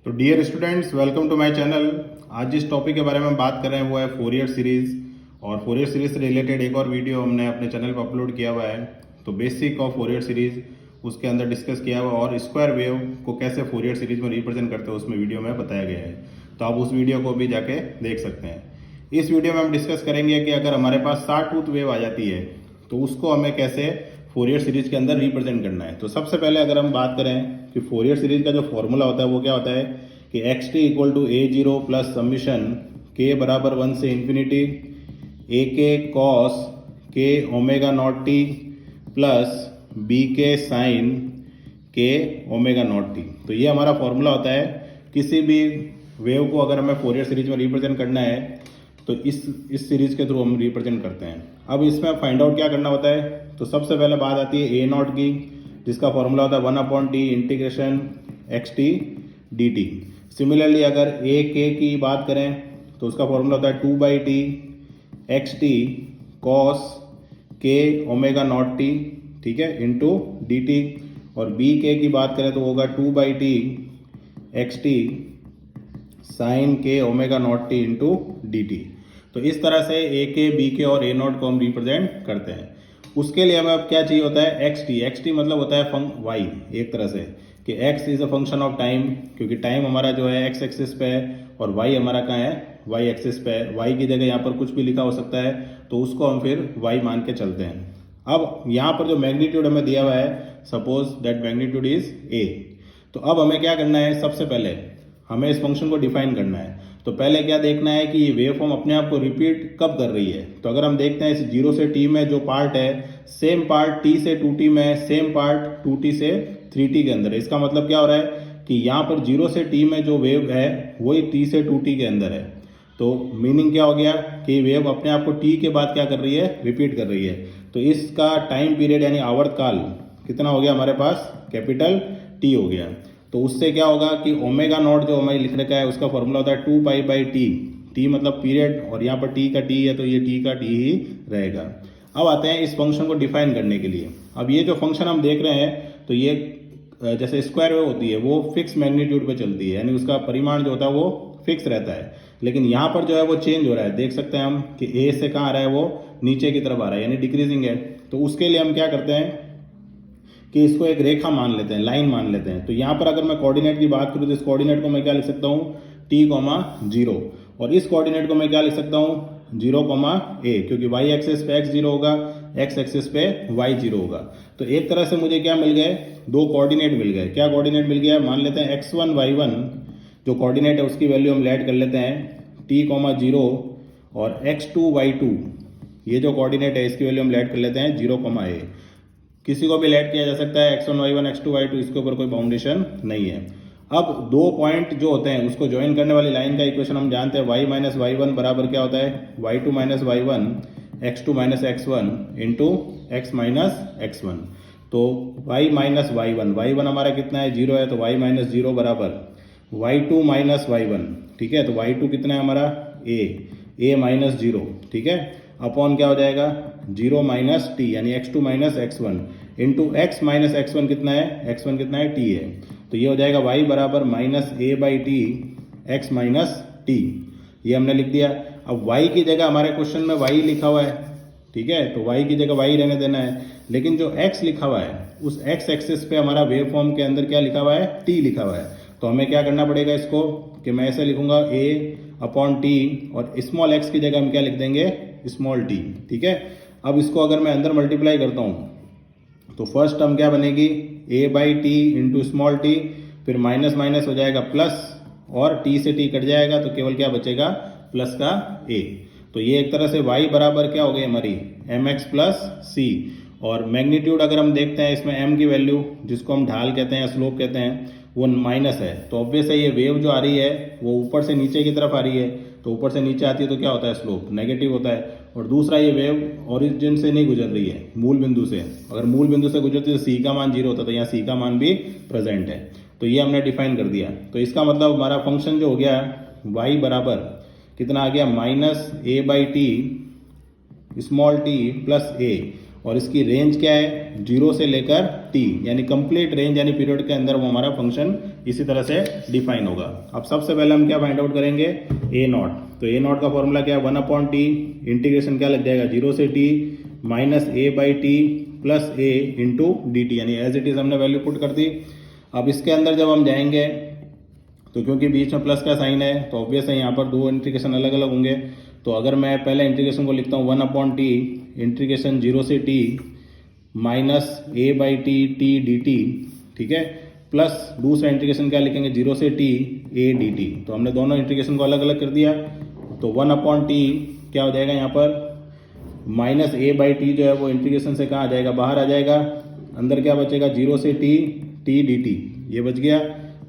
तो dear students, welcome to my channel. आज जिस टॉपिक के बारे में हम बात कर रहे हैं वो है फोरियर सीरीज। और फोरियर सीरीज से रिलेटेड एक और वीडियो हमने अपने चैनल पर अपलोड किया हुआ है। तो बेसिक ऑफ फोरियर सीरीज उसके अंदर डिस्कस किया हुआ और स्क्वायर वेव को कैसे फोरियर सीरीज में रिप्रेजेंट करते हैं उसमें वीडियो में बताया गया है। तो आप उस वीडियो को भी जाके देख सकते हैं। इस वीडियो में हम डिस्कस करेंगे कि अगर हमारे पास शॉर्ट टूथ वेव आ जाती है तो उसको हमें कैसे फोरियर सीरीज के अंदर रिप्रेजेंट करना है। तो सबसे पहले अगर हम बात करें कि फोरियर सीरीज का जो फॉर्मूला होता है वो क्या होता है कि X T equal to A zero plus summation के बराबर 1 से इन्फिनिटी ए के कॉस के omega not T plus B K sine K omega not T. तो ये हमारा फॉर्मूला होता है। किसी भी वेव को अगर हमें फोरियर सीरीज में रिप्रेजेंट करना है तो इस सीरीज के थ्रू हम रिप्रेजेंट करते हैं। अब इसमें फाइंड आउट क्या करना होता है, तो सबसे पहले बात आती है ए नॉट की, जिसका फॉर्मूला होता है 1/t integration x T d T. Similarly अगर ए के की बात करें तो उसका फॉर्मूला होता है 2/t एक्स टी कॉस के ओमेगा नॉट टी, ठीक है, इंटू डी टी। और बी के की बात करें तो होगा 2/t x T sign K omega not T into D T. तो इस तरह से ए के बी के और ए नॉट को हम रिप्रेजेंट करते हैं। उसके लिए हमें अब क्या चाहिए होता है एक्स टी। एक्स टी मतलब होता है वाई, एक तरह से कि x is a function of time, क्योंकि टाइम हमारा जो है एक्स एक्सिस पे है और वाई हमारा कहाँ है, वाई एक्सिस पे है। वाई की जगह यहाँ पर कुछ भी लिखा हो सकता है तो उसको हम फिर वाई मान के चलते हैं। अब यहाँ पर जो मैग्नीट्यूड हमें दिया हुआ है, suppose that magnitude is a. तो अब हमें क्या करना है, सबसे पहले हमें इस फंक्शन को डिफाइन करना है। तो पहले क्या देखना है कि ये वेव फॉर्म अपने आप को रिपीट कब कर रही है। तो अगर हम देखते हैं इस 0 से t में जो पार्ट है, सेम पार्ट t से 2t में, सेम पार्ट 2t से 3t के अंदर है। इसका मतलब क्या हो रहा है कि यहाँ पर 0 से t में जो वेव है वही t से 2t के अंदर है। तो मीनिंग क्या हो गया कि वेव अपने आप को t के बाद क्या कर रही है, रिपीट कर रही है। तो इसका टाइम पीरियड यानी आवर्तकाल कितना हो गया हमारे पास, कैपिटल T हो गया। तो उससे क्या होगा कि ओमेगा नॉट जो हमें लिख रखा है उसका फॉर्मूला होता है 2π/t। टी मतलब पीरियड और यहाँ पर t का t है तो ये t का t ही रहेगा। अब आते हैं इस फंक्शन को डिफाइन करने के लिए। अब ये जो फंक्शन हम देख रहे हैं तो ये जैसे स्क्वायर वेव होती है वो फिक्स मैग्नीट्यूड पे चलती है, यानी उसका परिमाण जो होता है वो फिक्स रहता है। लेकिन यहाँ पर जो है वो चेंज हो रहा है। देख सकते हैं हम कि ए से कहाँ आ रहा है, वो नीचे की तरफ आ रहा है, यानी डिक्रीजिंग है। तो उसके लिए हम क्या करते हैं कि इसको एक रेखा मान लेते हैं, लाइन मान लेते हैं। तो यहाँ पर अगर मैं कोऑर्डिनेट की बात करूँ तो इस कोऑर्डिनेट को मैं क्या लिख सकता हूँ, t,0, और इस कोऑर्डिनेट को मैं क्या लिख सकता हूँ, 0,a, क्योंकि y एक्सिस पे x 0 होगा, x एक्सिस पे y 0 होगा। तो एक तरह से मुझे क्या मिल गए, दो कोऑर्डिनेट मिल गए। क्या कोऑर्डिनेट मिल गया, मान लेते हैं x1 y1 जो कोऑर्डिनेट है उसकी वैल्यू हम लेट कर लेते हैं t,0 और x2 y2 ये जो कोऑर्डिनेट है इसकी वैल्यू हम लेट कर लेते हैं 0,a। किसी को भी लेट किया जा सकता है, x1 y1 x2 y2, इसके ऊपर कोई बाउंडेशन नहीं है। अब दो पॉइंट जो होते हैं उसको ज्वाइन करने वाली लाइन का इक्वेशन हम जानते हैं, y माइनस y1 बराबर क्या होता है, y2 minus y1 x2 minus x1 into x minus x1। तो y माइनस y1 हमारा कितना है, 0 है, तो y माइनस 0 बराबर y2 माइनस y1, ठीक है। तो y2 कितना है हमारा, a माइनस 0, ठीक है, अपॉन क्या हो जाएगा 0 माइनस टी यानी x2 minus x1 into x minus x1 कितना है, x1 कितना है, t है। तो ये हो जाएगा y बराबर minus a/t x minus t, ये हमने लिख दिया। अब y की जगह हमारे क्वेश्चन में y लिखा हुआ है, ठीक है, तो y की जगह y रहने देना है। लेकिन जो x लिखा हुआ है उस x एक्सिस पे हमारा वेव फॉर्म के अंदर क्या लिखा हुआ है, t लिखा हुआ है। तो हमें क्या करना पड़ेगा इसको कि मैं ऐसे लिखूंगा a/t और स्मॉल x की जगह हम क्या लिख देंगे, स्मॉल t, ठीक है। अब इसको अगर मैं अंदर मल्टीप्लाई करता हूँ तो फर्स्ट टर्म क्या बनेगी, a/t इंटू स्मॉल t, फिर माइनस माइनस हो जाएगा प्लस और t से t कट जाएगा तो केवल क्या बचेगा, प्लस का a। तो ये एक तरह से y बराबर क्या हो गई हमारी, mx प्लस c। और मैग्नीट्यूड अगर हम देखते हैं इसमें m की वैल्यू जिसको हम ढाल कहते हैं, स्लोप कहते हैं, वो माइनस है। तो ऑब्वियस है ये वेव जो आ रही है वो ऊपर से नीचे की तरफ आ रही है, तो ऊपर से नीचे आती है तो क्या होता है, स्लोप नेगेटिव होता है। और दूसरा ये वेव ओरिजिन से नहीं गुजर रही है, मूल बिंदु से। अगर मूल बिंदु से गुजरती तो c का मान 0 होता, तो यहाँ c का मान भी प्रेजेंट है। तो ये हमने डिफाइन कर दिया। तो इसका मतलब हमारा फंक्शन जो हो गया y बराबर कितना आ गया, minus a/t small t plus a, और इसकी रेंज क्या है, 0 से लेकर टी, यानी कंप्लीट रेंज यानी पीरियड के अंदर वो हमारा फंक्शन इसी तरह से डिफाइन होगा। अब सबसे पहले हम क्या फाइंड आउट करेंगे, ए नॉट। तो ए नॉट का फॉर्मूला क्या है, 1/t, इंटीग्रेशन क्या लग जाएगा 0 से t minus a by T plus a into D T, यानी एज इट इज हमने वैल्यू पुट कर दी। अब इसके अंदर जब हम जाएंगे तो क्योंकि बीच में प्लस का साइन है तो ऑब्वियस है यहाँ पर दो इंटीग्रेशन अलग अलग होंगे। तो अगर मैं पहले इंटीग्रेशन को लिखता हूँ 1/t इंटीग्रेशन 0 से t minus a by T T d T, ठीक है, प्लस दूसरा इंटीग्रेशन क्या लिखेंगे 0 से t a डी टी। तो हमने दोनों इंटीग्रेशन को अलग अलग कर दिया। तो 1/t क्या हो जाएगा यहाँ पर, माइनस a बाई टी जो है वो इंटीग्रेशन से कहाँ आ जाएगा, बाहर आ जाएगा, अंदर क्या बचेगा 0 से t t डी टी, ये बच गया,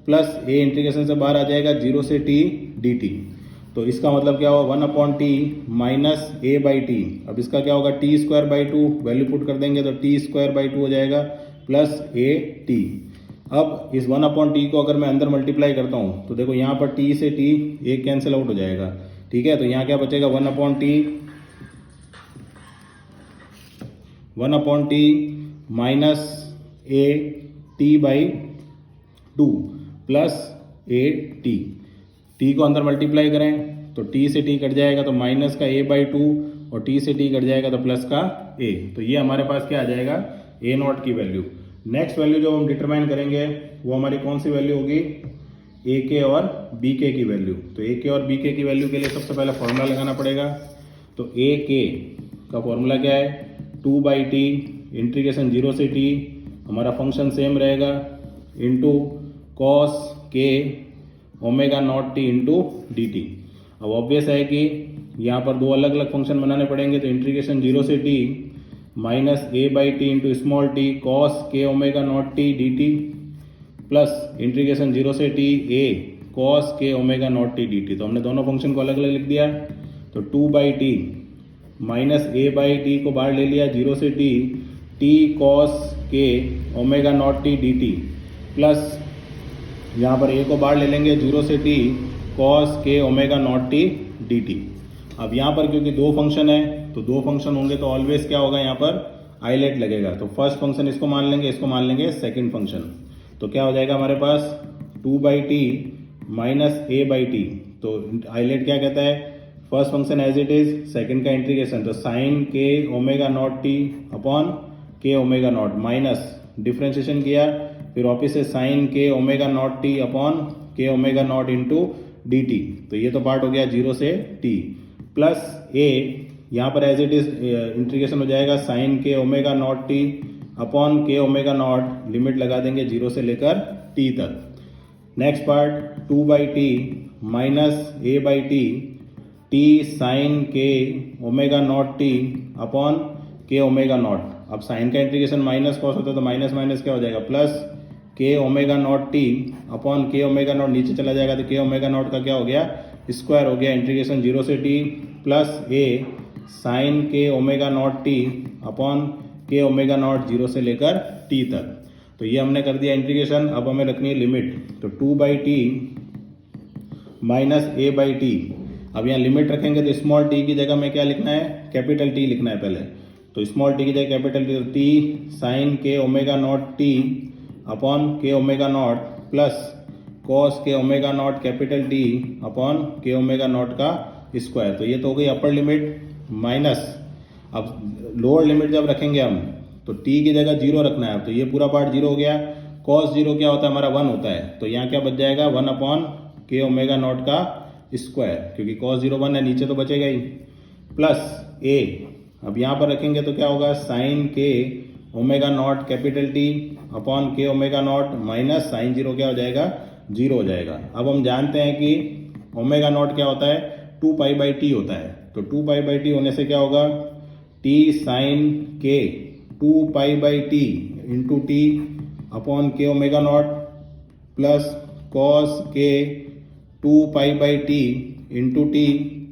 प्लस a इंटीग्रेशन से बाहर आ जाएगा 0 से t डी टी। तो इसका मतलब क्या होगा 1/t minus a by T. अब इसका क्या होगा t square by 2, value put कर देंगे तो t स्क्वायर बाई 2 हो जाएगा प्लस a t। अब इस 1/t को अगर मैं अंदर मल्टीप्लाई करता हूँ तो देखो यहाँ पर t से t एक कैंसिल आउट हो जाएगा, ठीक है। तो यहाँ क्या बचेगा 1/t minus a t by 2 plus a t, t को अंदर मल्टीप्लाई करें तो t से t कट जाएगा तो माइनस का a बाई 2 और t से t कट जाएगा तो प्लस का a। तो ये हमारे पास क्या आ जाएगा a नॉट की वैल्यू। नेक्स्ट वैल्यू जो हम डिटरमाइन करेंगे वो हमारी कौन सी वैल्यू होगी, ए के और बी के की वैल्यू। तो ए के और बी के की वैल्यू के लिए सबसे पहले फॉर्मूला लगाना पड़ेगा। तो ए के का फॉर्मूला क्या है, 2/t इंटीग्रेशन 0 से t, हमारा फंक्शन सेम रहेगा, इंटू कॉस के omega not T into D T. अब ऑब्वियस है कि यहाँ पर दो अलग अलग फंक्शन बनाने पड़ेंगे। तो इंटीग्रेशन 0 से t minus a by t into small t cos के omega not t d t plus integration 0 से t a कॉस के omega not t d T. तो हमने दोनों फंक्शन को अलग अलग लिख दिया। तो 2/t minus a by T को बाहर ले लिया 0 से t कॉस के omega not t d t plus यहाँ पर a को बाहर ले लेंगे 0 से t कॉस के omega not t d T. अब यहाँ पर क्योंकि दो फंक्शन है तो दो फंक्शन होंगे तो ऑलवेज क्या होगा यहाँ पर आइलेट लगेगा। तो फर्स्ट फंक्शन इसको मान लेंगे, इसको मान लेंगे सेकंड फंक्शन। तो क्या हो जाएगा हमारे पास 2/t minus a by T. तो आइलेट क्या कहता है, first function as it is, second का इंटीग्रेशन, तो sine K omega not T upon K omega naught minus differentiation किया, फिर वापिस से sine K omega not T upon K omega naught into D T. तो ये तो पार्ट हो गया 0 से t प्लस a, यहाँ पर एज इट इज इंटीग्रेशन हो जाएगा sine K omega not T upon K omega naught, limit लगा देंगे 0 से लेकर t तक। Next part 2/t minus a by T t sine K omega not T upon K omega naught. अब sine का integration minus cos होता है तो माइनस माइनस क्या हो जाएगा प्लस के omega not T upon K omega not, नीचे चला जाएगा तो के ओमेगा नॉट का क्या हो गया स्क्वायर हो गया, इंटीग्रेशन 0 से t plus a sign K omega not T upon K omega not 0 से लेकर t तक। तो ये हमने कर दिया इंटीग्रेशन। अब हमें रखनी है लिमिट। तो 2/t minus a by T. अब यहाँ लिमिट रखेंगे तो स्मॉल t की जगह में क्या लिखना है, कैपिटल T लिखना है पहले। तो स्मॉल t की जगह capital T sine K omega not t upon K omega not plus cos के omega not capital T upon K omega not का स्क्वायर। तो ये तो हो गई अपर लिमिट माइनस। अब लोअर लिमिट जब रखेंगे हम तो t की जगह 0 रखना है। तो ये पूरा पार्ट 0 हो गया। कॉस 0 क्या होता है हमारा 1 होता है। तो यहाँ क्या बच जाएगा 1 अपॉन के ओमेगा नॉट का स्क्वायर, क्योंकि कॉस 0 1 है, नीचे तो बचेगा ही, प्लस a। अब यहाँ पर रखेंगे तो क्या होगा sign K omega not capital T upon K omega naught minus sign 0 क्या हो जाएगा 0 हो जाएगा। अब हम जानते हैं कि ओमेगा नॉट क्या होता है 2π/t होता है। तो 2π/t होने से क्या होगा t साइन के 2π/t into T upon K omega not plus cos के 2π/t into T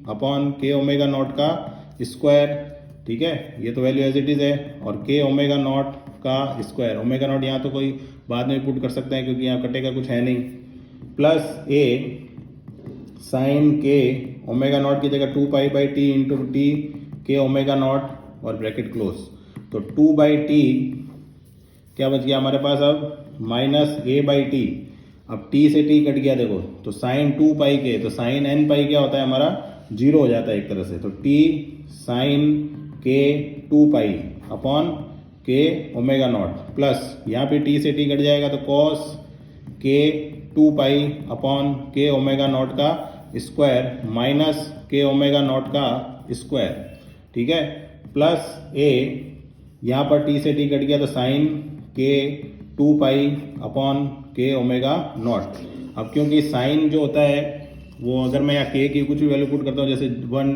upon K omega not का स्क्वायर। ठीक है, ये तो वैल्यू एज इट इज है। और के ओमेगा नॉट का स्क्वायर, ओमेगा नॉट यहाँ तो कोई बाद में पुट कर सकते हैं क्योंकि यहाँ कटेगा कुछ है नहीं, plus A sign K omega not की जगह 2π/t इंटू टी के ओमेगा नॉट और ब्रैकेट क्लोज। तो 2/t क्या बच गया हमारे पास अब माइनस ए बाई टी। अब टी से टी कट गया देखो, तो साइन 2 पाई के, तो साइन एन पाई क्या होता है हमारा, जीरो हो जाता है एक तरह से। तो टी साइन के 2 pi upon K omega not, plus यहाँ पे टी से टी कट जाएगा तो कॉस के 2 pi upon K omega not का स्क्वायर माइनस के ओमेगा नॉट का स्क्वायर, ठीक है, प्लस ए, यहाँ पर टी से टी कट गया तो साइन के 2 pi upon K omega naught. अब क्योंकि साइन जो होता है वो अगर मैं यहाँ के की कुछ भी वैल्यू पुट करता हूँ, जैसे 1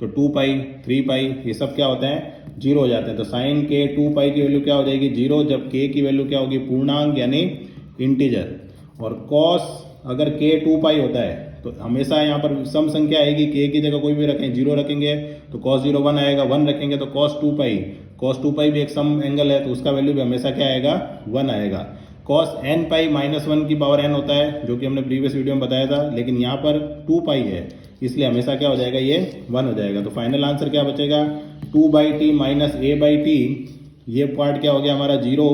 तो 2 पाई 3 पाई ये सब क्या होते हैं, जीरो हो जाते हैं। तो साइन के 2 पाई की वैल्यू क्या हो जाएगी, जीरो, जब के की वैल्यू क्या होगी, पूर्णांक यानी इंटीजर। और कॉस अगर के 2 पाई होता है तो हमेशा यहाँ पर सम संख्या आएगी, के की जगह कोई भी रखें, जीरो रखेंगे तो कॉस 0 1 आएगा, 1 रखेंगे तो कॉस 2 पाई, कॉस 2 पाई भी एक सम एंगल है तो उसका वैल्यू भी हमेशा क्या आएगा, 1 आएगा। कॉस एन पाई माइनस 1 की पावर एन होता है, जो कि हमने प्रीवियस वीडियो में बताया था, लेकिन यहाँ पर 2 पाई है इसलिए हमेशा क्या हो जाएगा, ये 1 हो जाएगा। तो फाइनल आंसर क्या बचेगा, 2 by T minus A by T, ये पार्ट क्या हो गया हमारा 0,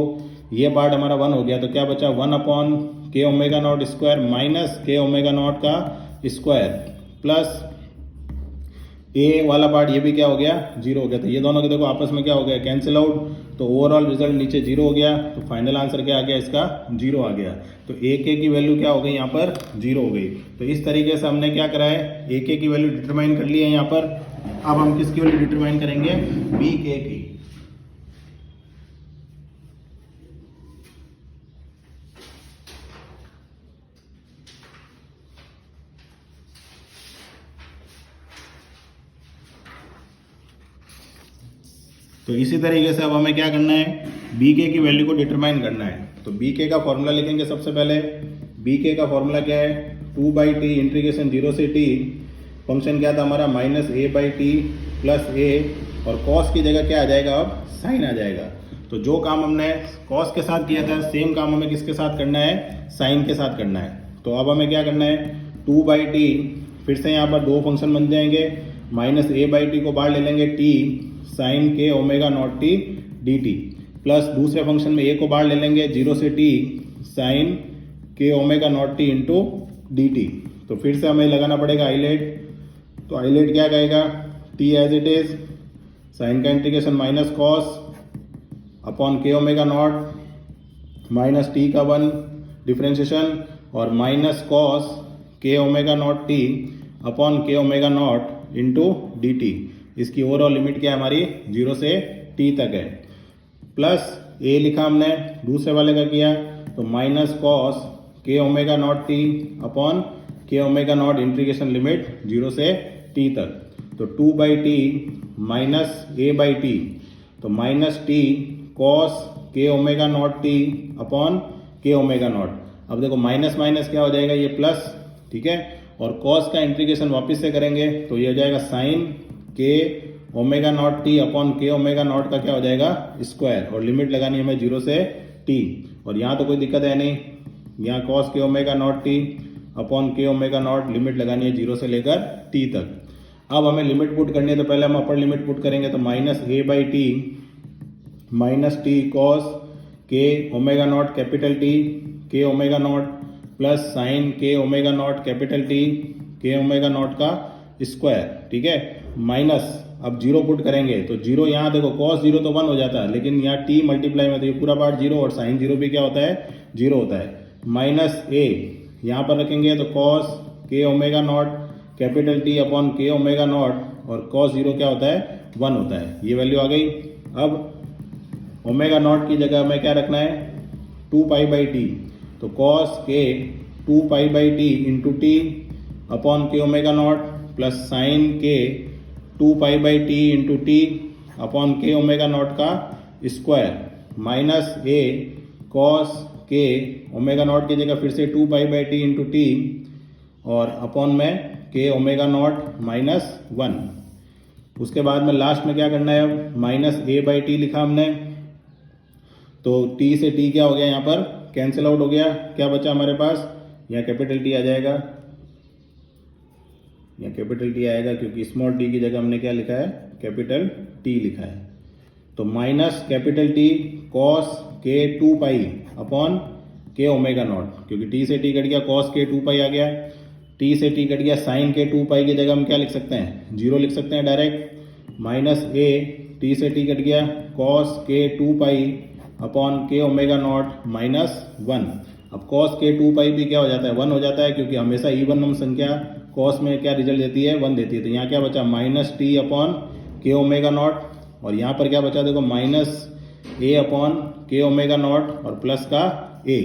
ये पार्ट हमारा 1 हो गया। तो क्या बचा, 1 upon K omega not square minus के ओमेगा नॉट का स्क्वायर, प्लस ए वाला पार्ट ये भी क्या हो गया, 0 हो गया। तो ये दोनों के देखो आपस में क्या हो गया, कैंसिल आउट, तो ओवरऑल रिजल्ट नीचे 0 हो गया। तो फाइनल आंसर क्या आ गया, इसका 0 आ गया। तो ए के की वैल्यू क्या हो गई, यहाँ पर 0 हो गई। तो इस तरीके से हमने क्या करा है, ए के की वैल्यू डिटरमाइन कर ली है यहाँ पर। अब हम किसकी वैल्यू डिटरमाइन करेंगे, बी के की। तो इसी तरीके से अब हमें क्या करना है, बी के की वैल्यू को डिटरमाइन करना है। तो बी के का फॉर्मूला लिखेंगे सबसे पहले। बी के का फॉर्मूला क्या है, 2 बाई टी इंटीग्रेशन 0 से टी, फंक्शन क्या था हमारा minus A by T plus A, और कॉस की जगह क्या आ जाएगा, अब साइन आ जाएगा। तो जो काम हमने कॉस के साथ किया था सेम काम हमें किसके साथ करना है, साइन के साथ करना है। तो अब हमें क्या करना है, 2 बाई टी, फिर से यहाँ पर दो फंक्शन बन जाएंगे, माइनस ए बाई टी को बाहर ले लेंगे, T sign K omega not t d t, plus दूसरे फंक्शन में ए को बाहर ले लेंगे 0 से T sign K omega not T into D T. तो फिर से हमें लगाना पड़ेगा आइलेट। तो आइलेट क्या कहेगा, T as it is, sine का integration minus cos upon K omega naught minus T का 1 डिफ्रेंशिएशन, और माइनस कॉस के omega not T upon K omega naught into D T. इसकी ओवरऑल लिमिट क्या है हमारी, 0 से t तक है, प्लस a लिखा हमने, दूसरे वाले का किया तो माइनस कॉस के omega not T upon K omega not integration limit 0 से t तक। तो 2 by T minus A by T, तो माइनस टी कॉस के omega not T upon K omega naught. अब देखो माइनस माइनस क्या हो जाएगा, ये प्लस, ठीक है, और कॉस का इंटीग्रेशन वापस से करेंगे तो ये हो जाएगा sine K omega not T upon K omega not का क्या हो जाएगा, स्क्वायर, और लिमिट लगानी है हमें 0 से टी। और यहाँ तो कोई दिक्कत है नहीं, यहाँ कॉस के omega not T upon K omega naught limit लगानी है 0 से लेकर टी तक। अब हमें लिमिट पुट करनी है, तो पहले हम अपर लिमिट पुट करेंगे, तो minus A by T minus T cos के ओमेगा नॉट कैपिटल टी के omega not plus sign K omega not capital T के ओमेगा नॉट का स्क्वायर, ठीक है, माइनस अब 0 पुट करेंगे तो 0 यहाँ देखो कॉस 0 तो 1 हो जाता है, लेकिन यहाँ टी मल्टीप्लाई में तो ये पूरा पार्ट 0 और साइन 0 भी क्या होता है, 0 होता है। माइनस ए यहाँ पर रखेंगे तो कॉस के omega not capital T upon K omega not, और कॉस 0 क्या होता है, 1 होता है। ये वैल्यू आ गई। अब ओमेगा नॉट की जगह हमें क्या रखना है, 2 पाई बाई टी, तो कॉस के 2 pi by t into T upon K omega not plus sign के 2 pi by t into T upon K omega not का स्क्वायर माइनस ए कॉस के ओमेगा नॉट की जगह फिर से 2 pi by t into T और upon में के ओमेगा नॉट माइनस 1। उसके बाद में लास्ट में क्या करना है, अब माइनस ए बाई टी लिखा हमने, तो टी से टी क्या हो गया, यहाँ पर कैंसिल आउट हो गया। क्या बचा हमारे पास, यहाँ कैपिटल टी आ जाएगा, यहाँ कैपिटल टी आएगा क्योंकि स्मॉल टी की जगह हमने क्या लिखा है, कैपिटल टी लिखा है। तो माइनस कैपिटल टी कॉस के 2 pi upon K omega not, क्योंकि टी से टी कट गया कॉस के 2 पाई आ गया, टी से टी कट गया साइन के 2 पाई की जगह हम क्या लिख सकते हैं, 0 लिख सकते हैं डायरेक्ट, माइनस ए टी से टी कट गया कॉस के 2 pi upon K omega naught minus 1। अब कॉस के 2 पाई भी क्या हो जाता है, 1 हो जाता है, क्योंकि हमेशा इवन हम संख्या कॉस में क्या रिजल्ट देती है, 1 देती है। तो यहाँ क्या बचा, minus T upon K omega not, और यहाँ पर क्या बचा देखो, minus A upon K omega not और प्लस का ए।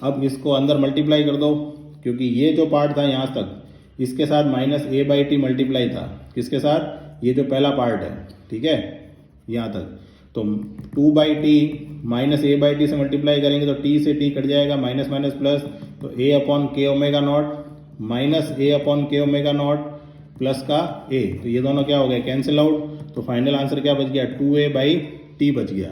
अब इसको अंदर मल्टीप्लाई कर दो, क्योंकि ये जो पार्ट था यहाँ तक इसके साथ minus A by T multiply था, किसके साथ, ये जो पहला पार्ट है, ठीक है, यहाँ तक। तो 2 by T minus A by T से मल्टीप्लाई करेंगे तो टी से टी कट जाएगा, माइनस माइनस प्लस, तो ए upon K omega naught minus A upon K omega not plus का ए। तो ये दोनों क्या हो गए, कैंसिल आउट। तो फाइनल आंसर क्या बच गया, 2a बाई टी बच गया।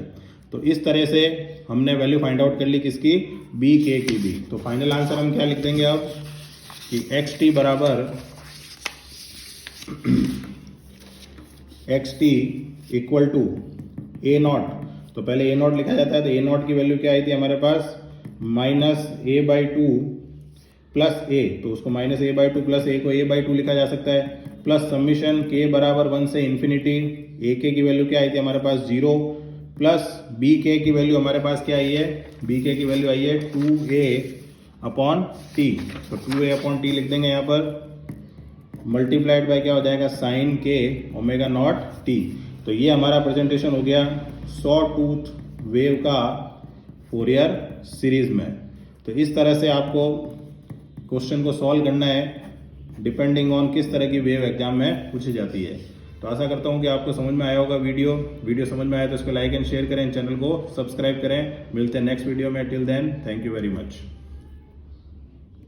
तो इस तरह से हमने वैल्यू फाइंड आउट कर ली किसकी, बी के की भी। तो फाइनल आंसर हम क्या लिख देंगे अब कि एक्स टी बराबर X T equal to A naught. तो पहले ए नॉट लिखा जाता है, तो ए नॉट की वैल्यू क्या आई थी हमारे पास, minus A by two plus A, तो उसको minus A by two plus A को ए बाई टू लिखा जा सकता है, प्लस समीशन के बराबर 1 से इन्फिनिटी, ए के की वैल्यू क्या आई थी हमारे पास 0, प्लस बी के की वैल्यू हमारे पास क्या आई है, बी के की वैल्यू आई है 2a अपॉन टी। तो 2a अपॉन टी लिख देंगे यहाँ पर, मल्टीप्लाइड बाय क्या हो जाएगा, sine K omega not T. तो ये हमारा प्रेजेंटेशन हो गया सॉ टूथ वेव का फोरियर सीरीज में। तो इस तरह से आपको क्वेश्चन को सॉल्व करना है, डिपेंडिंग ऑन किस तरह की वेव एग्जाम में पूछी जाती है। तो आशा करता हूँ कि आपको समझ में आया होगा वीडियो समझ में आया तो इसको लाइक एंड शेयर करें, चैनल को सब्सक्राइब करें। मिलते हैं नेक्स्ट वीडियो में, till then thank you very much.